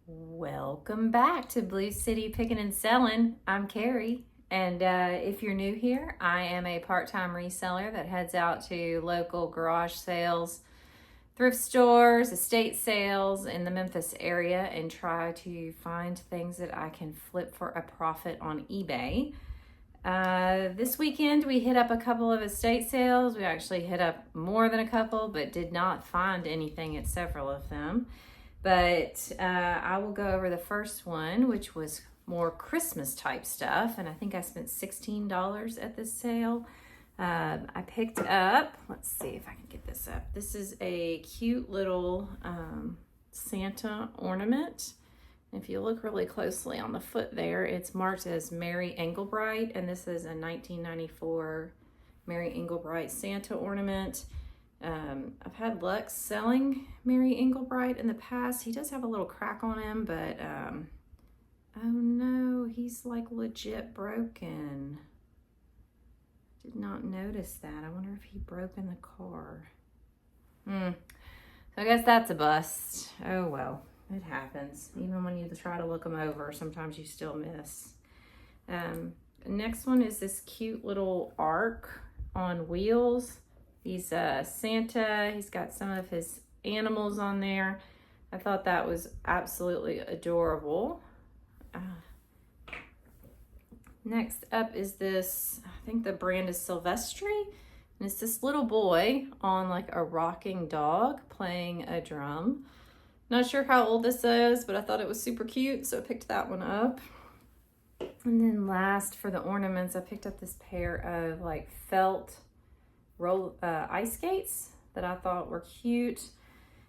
Welcome back to Blue City Picking and Selling. I'm Carrie, and if you're new here, I am a part-time reseller that heads out to local garage sales, thrift stores, estate sales in the Memphis area, and try to find things that I can flip for a profit on eBay. This weekend we hit up a couple of estate sales. We actually hit up more than a couple, but did not find anything at several of them. But I will go over the first one, which was more Christmas type stuff. And I think I spent $16 at this sale. I picked up, let's see if I can get this up. This is a cute little Santa ornament. If you look really closely on the foot there, it's marked as Mary Englebright. And this is a 1994 Mary Englebright Santa ornament. I've had luck selling Mary Englebright in the past. He does have a little crack on him, but oh no, he's like legit broken. Did not notice that. I wonder if he broke in the car. So I guess that's a bust. Oh well, it happens. Even when you try to look them over, sometimes you still miss. Next one is this cute little ark on wheels. He's Santa. He's got some of his animals on there. I thought that was absolutely adorable. Next up is this, I think the brand is Silvestri. And it's this little boy on like a rocking dog playing a drum. Not sure how old this is, but I thought it was super cute, so I picked that one up. And then last for the ornaments, I picked up this pair of like felt ice skates that I thought were cute.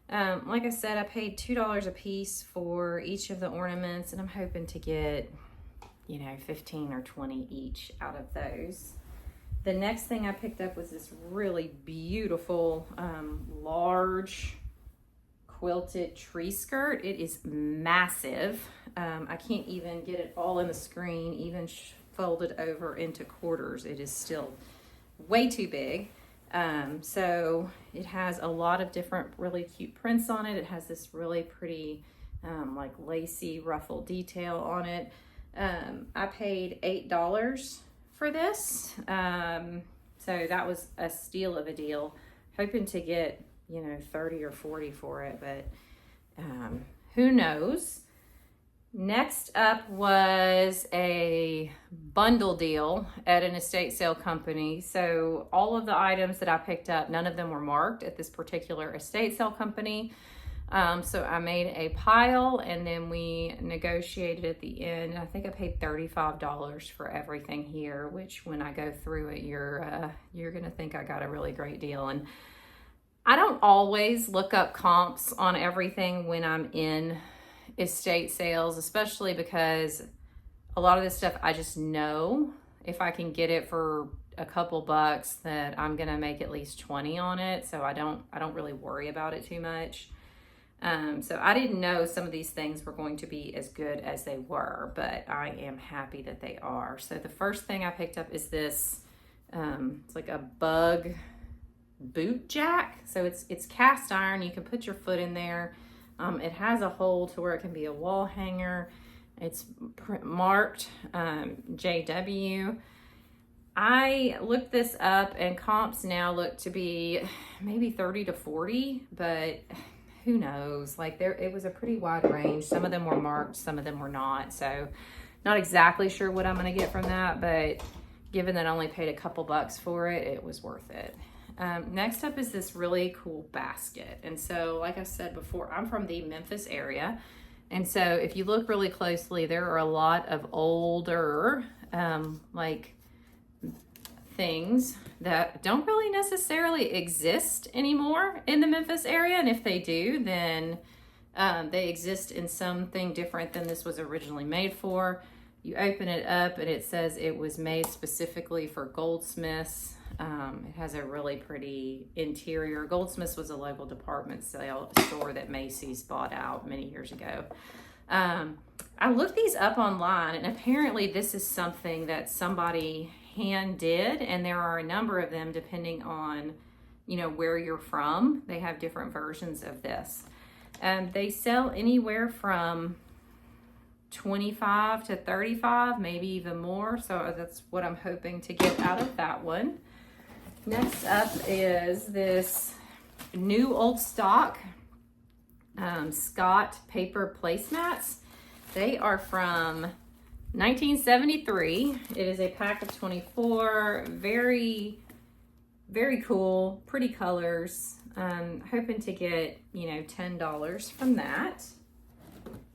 Like I said, I paid $2 a piece for each of the ornaments, and I'm hoping to get, 15 or 20 each out of those. The next thing I picked up was this really beautiful, large quilted tree skirt. It is massive. I can't even get it all in the screen, even folded over into quarters. It is still way too big. So it has a lot of different really cute prints on it. It has this really pretty like lacy ruffle detail on it. I paid $8 for this. So that was a steal of a deal. Hoping to get 30 or 40 for it, but who knows. Next up was a bundle deal at an estate sale company. So all of the items that I picked up, none of them were marked at this particular estate sale company. So I made a pile, and then we negotiated at the end. I think I paid $35 for everything here, which when I go through it, you're gonna think I got a really great deal. And I don't always look up comps on everything when I'm in estate sales, especially because a lot of this stuff I just know if I can get it for a couple bucks that I'm gonna make at least 20 on it, so I don't really worry about it too much. So I didn't know some of these things were going to be as good as they were, but I am happy that they are. So the first thing I picked up is this, it's like a bug boot jack. So it's cast iron. You can put your foot in there. It has a hole to where it can be a wall hanger. It's marked JW. I looked this up, and comps now look to be maybe 30 to 40, but who knows? Like it was a pretty wide range. Some of them were marked, some of them were not. So not exactly sure what I'm going to get from that, but given that I only paid a couple bucks for it, it was worth it. Next up is this really cool basket. And so, like I said before, I'm from the Memphis area. And so if you look really closely, there are a lot of older, like things that don't really necessarily exist anymore in the Memphis area. And if they do, then they exist in something different than this was originally made for. You open it up and it says it was made specifically for goldsmiths. It has a really pretty interior. Goldsmiths was a local department store that Macy's bought out many years ago. I looked these up online, and apparently this is something that somebody hand did, and there are a number of them depending on where you're from. They have different versions of this. They sell anywhere from 25 to 35, maybe even more. So that's what I'm hoping to get out of that one. Next up is this new old stock Scott paper placemats. They are from 1973. It is a pack of 24. Very, very cool, pretty colors. Hoping to get, you know, $10 from that.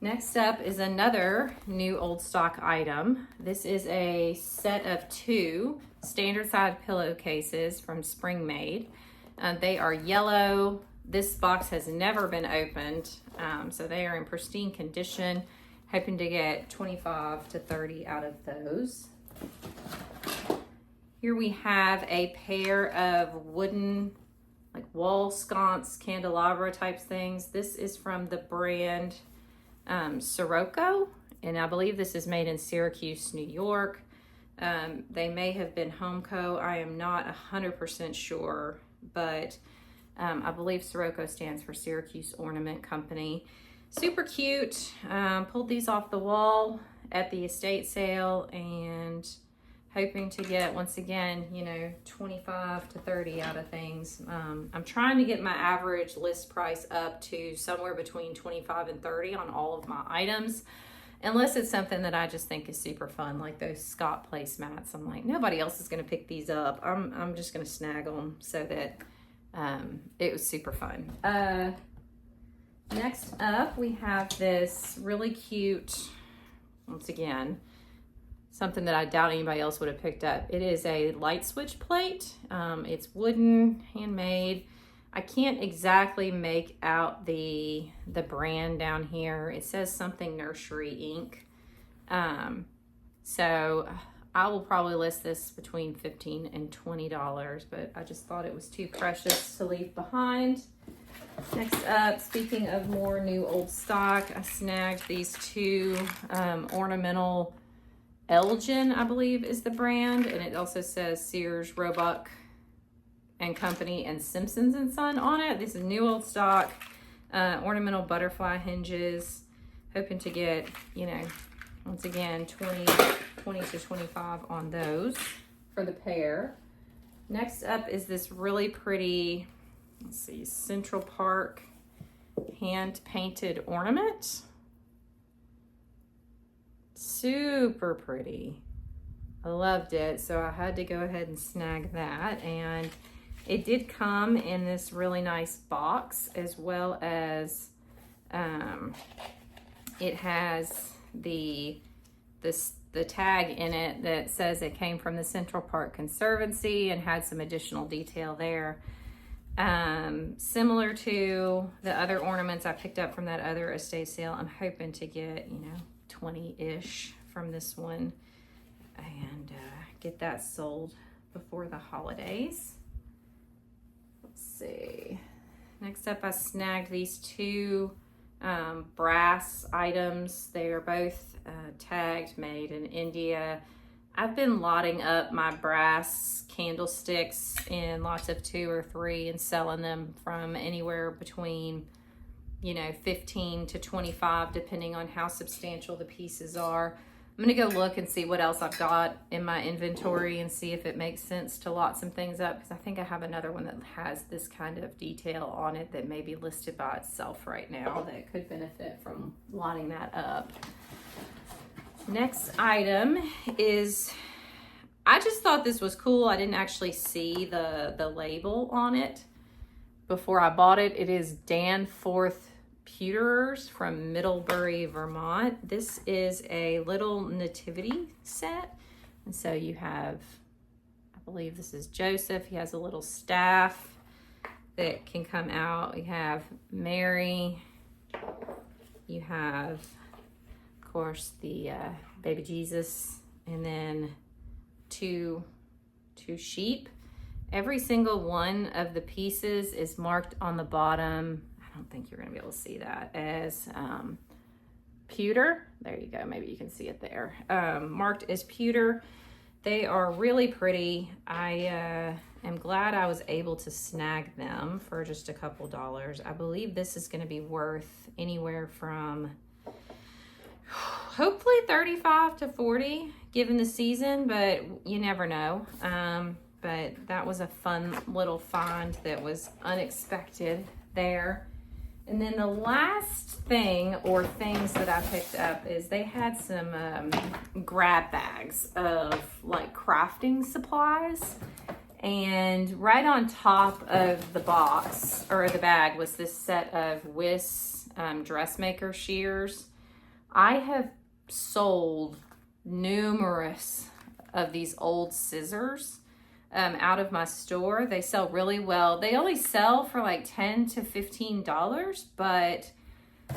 Next up is another new old stock item. This is a set of 2 standard size pillowcases from Spring Made. They are yellow. This box has never been opened, so they are in pristine condition. Hoping to get 25 to 30 out of those. Here we have a pair of wooden, like wall sconce, candelabra types things. This is from the brand Sirocco, and I believe this is made in Syracuse, New York. They may have been Homeco. I am not 100% sure, but I believe Sirocco stands for Syracuse Ornament Company. Super cute. Pulled these off the wall at the estate sale and hoping to get, once again, you know, 25 to 30 out of things. I'm trying to get my average list price up to somewhere between 25 and 30 on all of my items, unless it's something that I just think is super fun, like those Scott placemats. I'm like, nobody else is going to pick these up. I'm just going to snag them, so that it was super fun. Next up, we have this really cute, once again, something that I doubt anybody else would have picked up. It is a light switch plate. It's wooden, handmade. I can't exactly make out the brand down here. It says something Nursery Inc. So I will probably list this between $15 and $20, but I just thought it was too precious to leave behind. Next up, speaking of more new old stock, I snagged these 2 ornamental Elgin, I believe is the brand, and it also says Sears, Roebuck and Company and Simpsons and Son on it. This is new old stock, ornamental butterfly hinges. Hoping to get, you know, once again, 20 to 25 on those for the pair. Next up is this really pretty, let's see, Central Park hand painted ornament. Super pretty. I loved it, so I had to go ahead and snag that. And it did come in this really nice box, as well as it has the tag in it that says it came from the Central Park Conservancy and had some additional detail there. Similar to the other ornaments I picked up from that other estate sale. I'm hoping to get, you know, 20-ish from this one and get that sold before the holidays. Let's see. Next up, I snagged these 2 brass items. They are both tagged, made in India. I've been lotting up my brass candlesticks in lots of 2 or 3 and selling them from anywhere between, you know, 15 to 25, depending on how substantial the pieces are. I'm gonna go look and see what else I've got in my inventory and see if it makes sense to lot some things up, because I think I have another one that has this kind of detail on it that may be listed by itself right now that could benefit from lotting that up. Next item is, I just thought this was cool. I didn't actually see the label on it before I bought it. It is Danforth Pewterers from Middlebury, Vermont. This is a little nativity set. And so you have, I believe this is Joseph. He has a little staff that can come out. You have Mary. You have, of course, the baby Jesus, and then two sheep. Every single one of the pieces is marked on the bottom. I don't think you're going to be able to see that, as pewter. There you go. Maybe you can see it there. Marked as pewter. They are really pretty. I am glad I was able to snag them for just a couple dollars. I believe this is going to be worth anywhere from hopefully 35 to 40 given the season, but you never know. But that was a fun little find that was unexpected there. And then the last thing or things that I picked up is they had some grab bags of like crafting supplies. And right on top of the box or the bag was this set of Wiss dressmaker shears. I have sold numerous of these old scissors out of my store. They sell really well. They only sell for like $10 to $15, but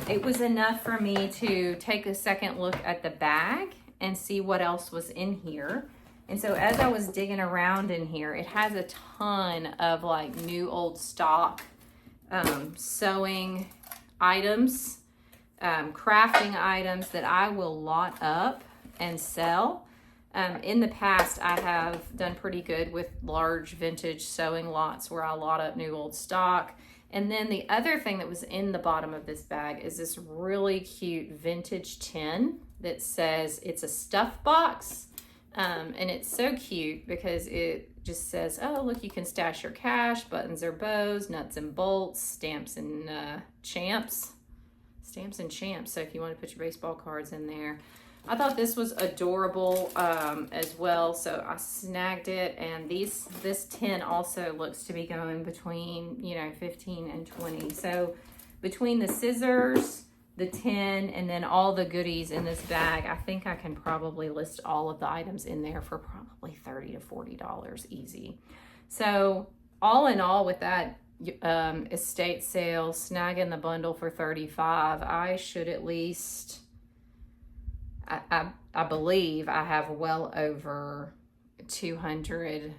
it was enough for me to take a second look at the bag and see what else was in here. And so as I was digging around in here, it has a ton of like new old stock sewing items, crafting items that I will lot up and sell. In the past, I have done pretty good with large vintage sewing lots where I lot up new old stock. And then the other thing that was in the bottom of this bag is this really cute vintage tin that says it's a stuff box. And it's so cute because it just says, oh, look, you can stash your cash, buttons or bows, nuts and bolts, stamps and champs. Stamps and champs. So if you want to put your baseball cards in there. I thought this was adorable as well, so I snagged it. And this tin also looks to be going between, you know, 15 and 20. So between the scissors, the tin, and then all the goodies in this bag, I think I can probably list all of the items in there for probably $30 to $40 easy. So all in all, with that estate sale, snagging the bundle for $35, I should at least... I believe I have well over $200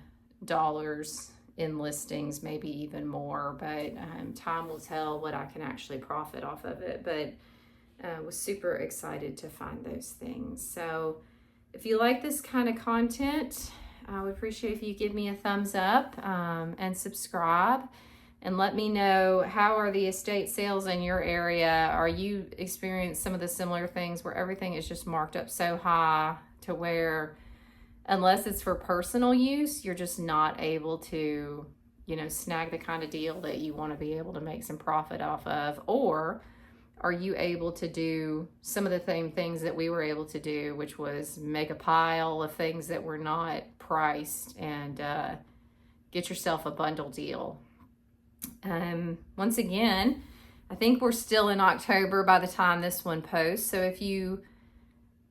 in listings, maybe even more, but time will tell what I can actually profit off of it. But was super excited to find those things. So if you like this kind of content, I would appreciate if you give me a thumbs up and subscribe. And let me know, how are the estate sales in your area? Are you experiencing some of the similar things where everything is just marked up so high to where, unless it's for personal use, you're just not able to, you know, snag the kind of deal that you want to be able to make some profit off of? Or are you able to do some of the same things that we were able to do, which was make a pile of things that were not priced and get yourself a bundle deal? Once again, I think we're still in October by the time this one posts. So if you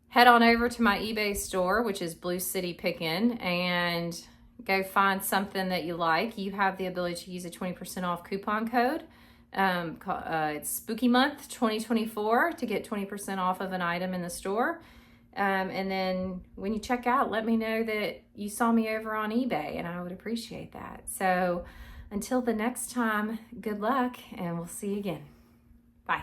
head on over to my eBay store, which is Blue City Pickin', and go find something that you like, you have the ability to use a 20% off coupon code. It's Spooky Month 2024 to get 20% off of an item in the store. And then when you check out, let me know that you saw me over on eBay, and I would appreciate that. So until the next time, good luck, and we'll see you again. Bye.